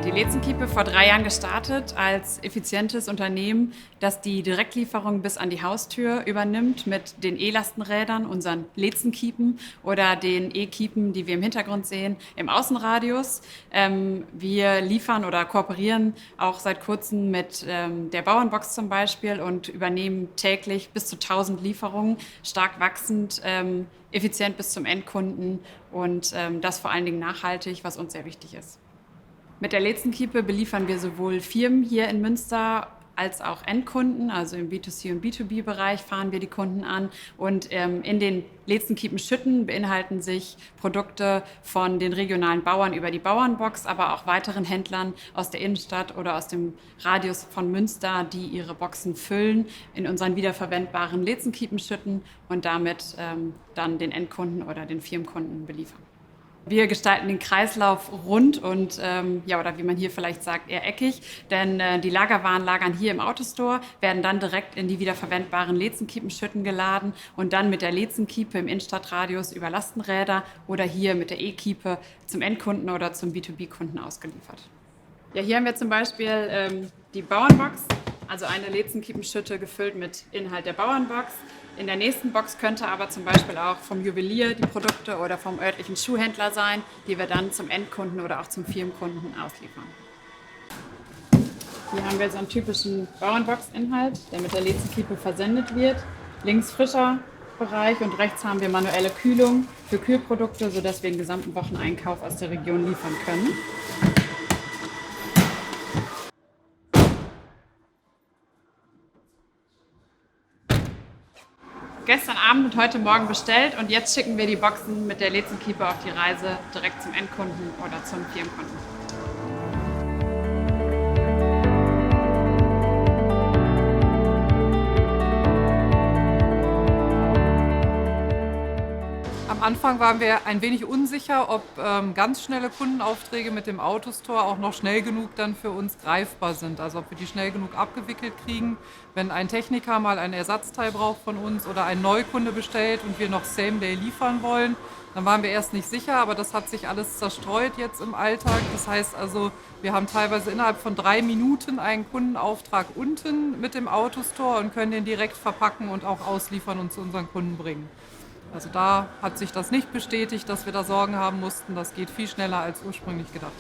Die Lezenkiepe vor 3 Jahren gestartet als effizientes Unternehmen, das die Direktlieferung bis an die Haustür übernimmt mit den E-Lastenrädern, unseren Lezenkiepen oder den E-Kiepen, die wir im Hintergrund sehen, im Außenradius. Wir liefern oder kooperieren auch seit kurzem mit der Bauernbox zum Beispiel und übernehmen täglich bis zu 1000 Lieferungen, stark wachsend, effizient bis zum Endkunden und das vor allen Dingen nachhaltig, was uns sehr wichtig ist. Mit der Lezenkiepe beliefern wir sowohl Firmen hier in Münster als auch Endkunden, also im B2C- und B2B-Bereich fahren wir die Kunden an. Und in den Lezenkiepen-Schütten beinhalten sich Produkte von den regionalen Bauern über die Bauernbox, aber auch weiteren Händlern aus der Innenstadt oder aus dem Radius von Münster, die ihre Boxen füllen in unseren wiederverwendbaren Lezenkiepen-Schütten und damit dann den Endkunden oder den Firmenkunden beliefern. Wir gestalten den Kreislauf rund und, oder wie man hier vielleicht sagt, eher eckig, denn die Lagerwaren lagern hier im Autostore, werden dann direkt in die wiederverwendbaren Lezenkiepen-Schütten geladen und dann mit der Lezenkiepe im Innenstadtradius über Lastenräder oder hier mit der E-Kiepe zum Endkunden oder zum B2B-Kunden ausgeliefert. Ja, hier haben wir zum Beispiel die Bauernbox, also eine Lezenkiepen-Schütte gefüllt mit Inhalt der Bauernbox. In der nächsten Box könnte aber zum Beispiel auch vom Juwelier die Produkte oder vom örtlichen Schuhhändler sein, die wir dann zum Endkunden oder auch zum Firmenkunden ausliefern. Hier haben wir so einen typischen Bauernbox-Inhalt, der mit der Lezenkiepe versendet wird. Links frischer Bereich und rechts haben wir manuelle Kühlung für Kühlprodukte, sodass wir den gesamten Wocheneinkauf aus der Region liefern können. Gestern Abend und heute Morgen bestellt und jetzt schicken wir die Boxen mit der Lezenkiepe auf die Reise direkt zum Endkunden oder zum Firmenkunden. Am Anfang waren wir ein wenig unsicher, ob ganz schnelle Kundenaufträge mit dem Autostore auch noch schnell genug dann für uns greifbar sind. Also ob wir die schnell genug abgewickelt kriegen, wenn ein Techniker mal ein Ersatzteil braucht von uns oder ein Neukunde bestellt und wir noch Same-Day liefern wollen. Dann waren wir erst nicht sicher, aber das hat sich alles zerstreut jetzt im Alltag. Das heißt also, wir haben teilweise innerhalb von 3 Minuten einen Kundenauftrag unten mit dem Autostore und können den direkt verpacken und auch ausliefern und zu unseren Kunden bringen. Also da hat sich das nicht bestätigt, dass wir da Sorgen haben mussten. Das geht viel schneller als ursprünglich gedacht.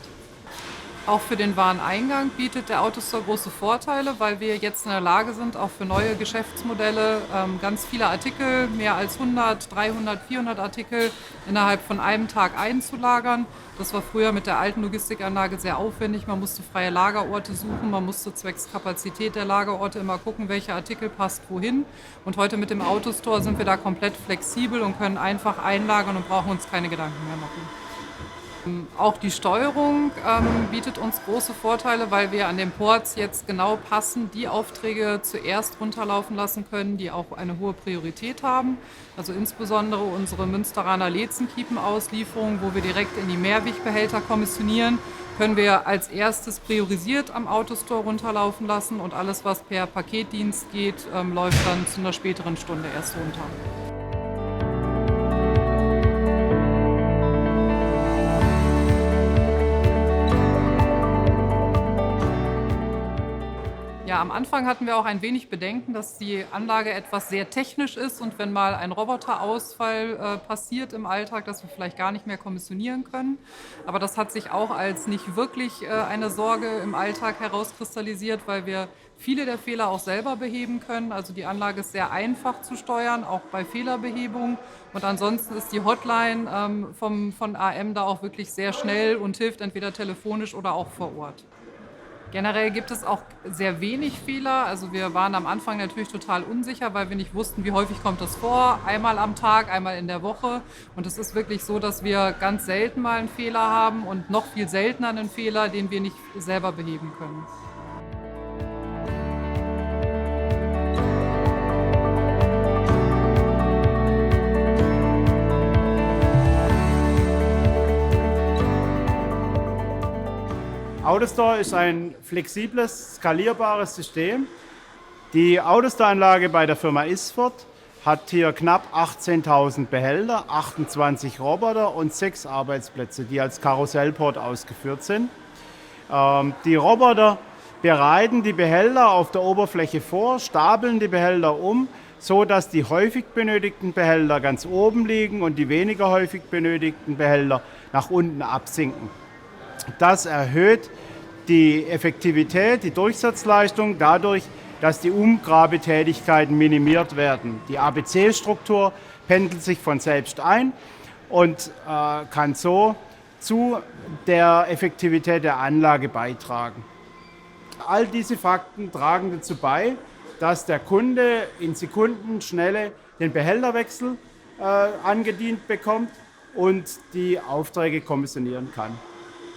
Auch für den Wareneingang bietet der Autostore große Vorteile, weil wir jetzt in der Lage sind, auch für neue Geschäftsmodelle ganz viele Artikel, mehr als 100, 300, 400 Artikel innerhalb von einem Tag einzulagern. Das war früher mit der alten Logistikanlage sehr aufwendig. Man musste freie Lagerorte suchen, man musste zwecks Kapazität der Lagerorte immer gucken, welcher Artikel passt wohin. Und heute mit dem Autostore sind wir da komplett flexibel und können einfach einlagern und brauchen uns keine Gedanken mehr machen. Auch die Steuerung bietet uns große Vorteile, weil wir an den Ports jetzt genau passend die Aufträge zuerst runterlaufen lassen können, die auch eine hohe Priorität haben. Also insbesondere unsere Münsteraner Lezenkiepen-Auslieferung, wo wir direkt in die Mehrwegbehälter kommissionieren, können wir als erstes priorisiert am Autostore runterlaufen lassen und alles, was per Paketdienst geht, läuft dann zu einer späteren Stunde erst runter. Ja, am Anfang hatten wir auch ein wenig Bedenken, dass die Anlage etwas sehr technisch ist und wenn mal ein Roboterausfall passiert im Alltag, dass wir vielleicht gar nicht mehr kommissionieren können. Aber das hat sich auch als nicht wirklich eine Sorge im Alltag herauskristallisiert, weil wir viele der Fehler auch selber beheben können. Also die Anlage ist sehr einfach zu steuern, auch bei Fehlerbehebung. Und ansonsten ist die Hotline von AM da auch wirklich sehr schnell und hilft entweder telefonisch oder auch vor Ort. Generell gibt es auch sehr wenig Fehler. Also wir waren am Anfang natürlich total unsicher, weil wir nicht wussten, wie häufig kommt das vor. Einmal am Tag, einmal in der Woche. Und es ist wirklich so, dass wir ganz selten mal einen Fehler haben und noch viel seltener einen Fehler, den wir nicht selber beheben können. AutoStore ist ein flexibles, skalierbares System. Die AutoStore-Anlage bei der Firma Isford hat hier knapp 18.000 Behälter, 28 Roboter und 6 Arbeitsplätze, die als Karussellport ausgeführt sind. Die Roboter bereiten die Behälter auf der Oberfläche vor, stapeln die Behälter um, so dass die häufig benötigten Behälter ganz oben liegen und die weniger häufig benötigten Behälter nach unten absinken. Das erhöht die Effektivität, die Durchsatzleistung dadurch, dass die Umgrabetätigkeiten minimiert werden. Die ABC-Struktur pendelt sich von selbst ein und kann so zu der Effektivität der Anlage beitragen. All diese Fakten tragen dazu bei, dass der Kunde in Sekundenschnelle den Behälterwechsel angedient bekommt und die Aufträge kommissionieren kann.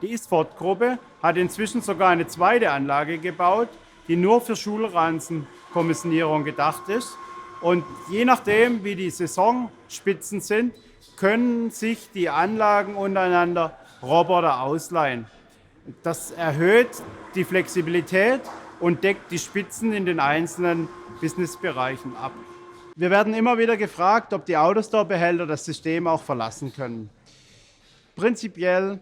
Die Isfort-Gruppe hat inzwischen sogar eine zweite Anlage gebaut, die nur für Schulranzenkommissionierung gedacht ist. Und je nachdem, wie die Saisonspitzen sind, können sich die Anlagen untereinander Roboter ausleihen. Das erhöht die Flexibilität und deckt die Spitzen in den einzelnen Businessbereichen ab. Wir werden immer wieder gefragt, ob die AutoStore-Behälter das System auch verlassen können. Prinzipiell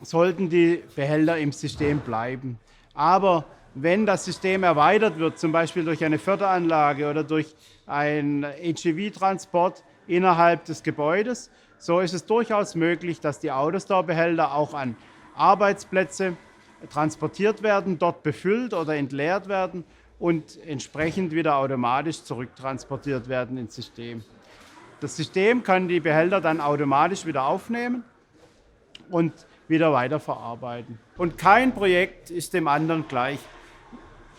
sollten die Behälter im System bleiben. Aber wenn das System erweitert wird, zum Beispiel durch eine Förderanlage oder durch einen HGV-Transport innerhalb des Gebäudes, so ist es durchaus möglich, dass die AutoStore-Behälter auch an Arbeitsplätze transportiert werden, dort befüllt oder entleert werden und entsprechend wieder automatisch zurücktransportiert werden ins System. Das System kann die Behälter dann automatisch wieder aufnehmen und wieder weiterverarbeiten. Und kein Projekt ist dem anderen gleich.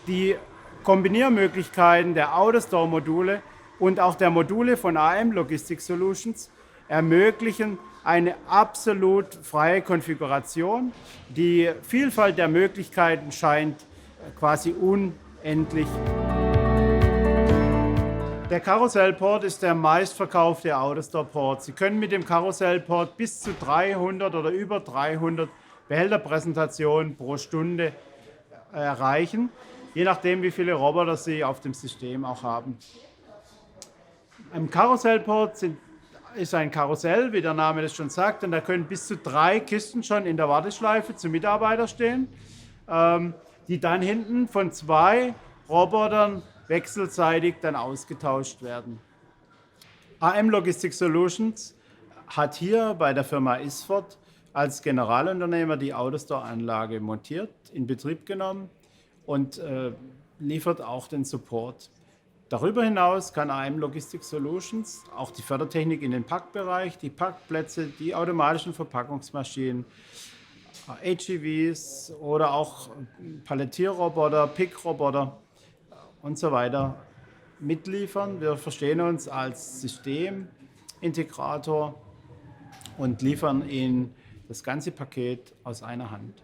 Die Kombiniermöglichkeiten der AutoStore-Module und auch der Module von AM Logistic Solutions ermöglichen eine absolut freie Konfiguration. Die Vielfalt der Möglichkeiten scheint quasi unendlich. Der Karussellport ist der meistverkaufte AutoStore-Port. Sie können mit dem Karussellport bis zu 300 oder über 300 Behälterpräsentationen pro Stunde erreichen, je nachdem, wie viele Roboter Sie auf dem System auch haben. Im Karussellport ist ein Karussell, wie der Name das schon sagt, und da können bis zu 3 Kisten schon in der Warteschleife zum Mitarbeiter stehen, die dann hinten von 2 Robotern wechselseitig dann ausgetauscht werden. AM Logistic Solutions hat hier bei der Firma Isfort als Generalunternehmer die AutoStore-Anlage montiert, in Betrieb genommen und liefert auch den Support. Darüber hinaus kann AM Logistic Solutions auch die Fördertechnik in den Packbereich, die Packplätze, die automatischen Verpackungsmaschinen, HGVs oder auch Palettierroboter, Pickroboter und so weiter mitliefern. Wir verstehen uns als Systemintegrator und liefern Ihnen das ganze Paket aus einer Hand.